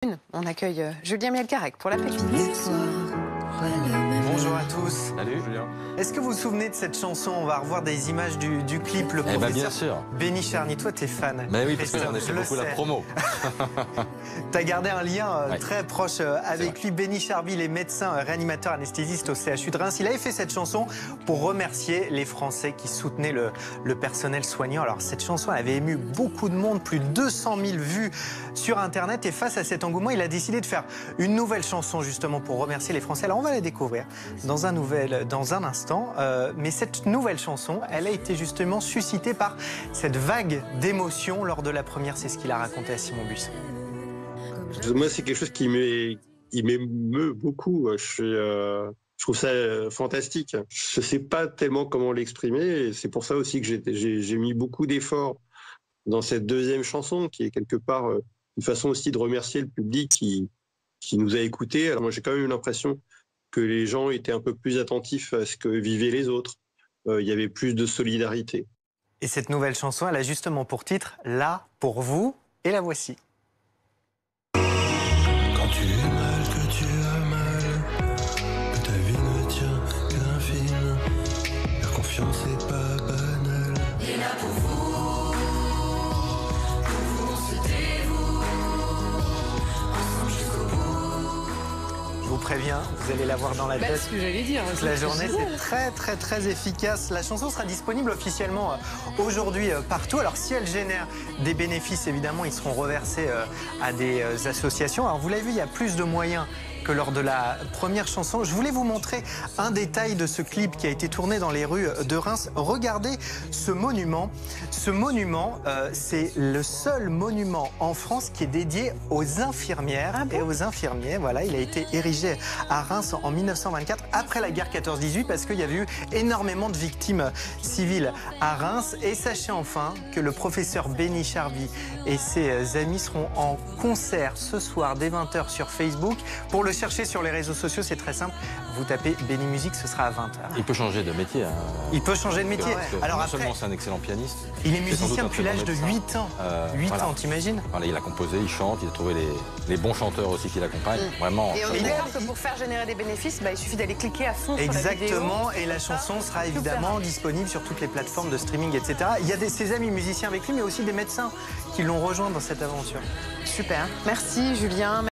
On accueille Julien Mielcarrec pour la petite. Bonjour à tous. Salut Julien. Est-ce que vous vous souvenez de cette chanson? On va revoir des images du clip. Le professeur bien sûr. Benny Charny, toi t'es fan. Mais oui, parce que j'en ai fait beaucoup la promo. T'as gardé un lien Ouais. très proche avec lui. Benny Charny, les médecins réanimateurs anesthésistes au CHU de Reims. Il avait fait cette chanson pour remercier les Français qui soutenaient le personnel soignant. Alors cette chanson avait ému beaucoup de monde, plus de 200 000 vues sur Internet. Et face à cet engouement, il a décidé de faire une nouvelle chanson justement pour remercier les Français. Alors on va la découvrir dans un instant. Mais cette nouvelle chanson, elle a été justement suscitée par cette vague d'émotions lors de la première. C'est ce qu'il a raconté à Simon Buisson. Moi, c'est quelque chose qui m'émeut beaucoup. Je trouve ça fantastique. Je ne sais pas tellement comment l'exprimer. Et c'est pour ça aussi que j'ai mis beaucoup d'efforts dans cette deuxième chanson, qui est quelque part une façon aussi de remercier le public qui nous a écoutés. Alors moi, j'ai quand même eu l'impression que les gens étaient un peu plus attentifs à ce que vivaient les autres. Il y avait plus de solidarité. Et cette nouvelle chanson, elle a justement pour titre « Là pour vous » et la voici. Quand tu es mal, que tu as mal, que ta vie ne tient qu'à un film, la confiance est pas banale. Et là pour vous on se dévoue, ensemble jusqu'au bout. Je vous préviens, vous allez la voir dans la tête. Ce que j'allais dire. Toute la journée, c'est très efficace. La chanson sera disponible officiellement aujourd'hui partout. Alors si elle génère des bénéfices, évidemment, ils seront reversés à des associations. Alors vous l'avez vu, il y a plus de moyens que lors de la première chanson. Je voulais vous montrer un détail de ce clip qui a été tourné dans les rues de Reims. Regardez ce monument. Ce monument, c'est le seul monument en France qui est dédié aux infirmières et aux infirmiers. Voilà, il a été érigé à Reims en 1924, après la guerre 14-18, parce qu'il y avait eu énormément de victimes civiles à Reims. Et sachez enfin que le professeur Benny Charny et ses amis seront en concert ce soir dès 20 h sur Facebook. Pour le chercher sur les réseaux sociaux, c'est très simple. Vous tapez Benny Musique, ce sera à 20 h. Il peut changer de métier. Hein. Il peut changer de métier. Alors Alors non seulement après, c'est un excellent pianiste. il est c'est sans musicien doute un depuis très l'âge bon de médecin. 8 ans. 8 voilà. ans, t'imagines? Voilà, il a composé, il chante, il a trouvé les bons chanteurs aussi qui l'accompagnent. Vraiment. Et on est d'accord que pour faire générer des bénéfices, il suffit d'aller cliquer à fond sur la vidéo. Exactement, et la chanson sera évidemment disponible sur toutes les plateformes de streaming, etc. Il y a ses amis musiciens avec lui, mais aussi des médecins qui l'ont rejoint dans cette aventure. Super. Merci Julien.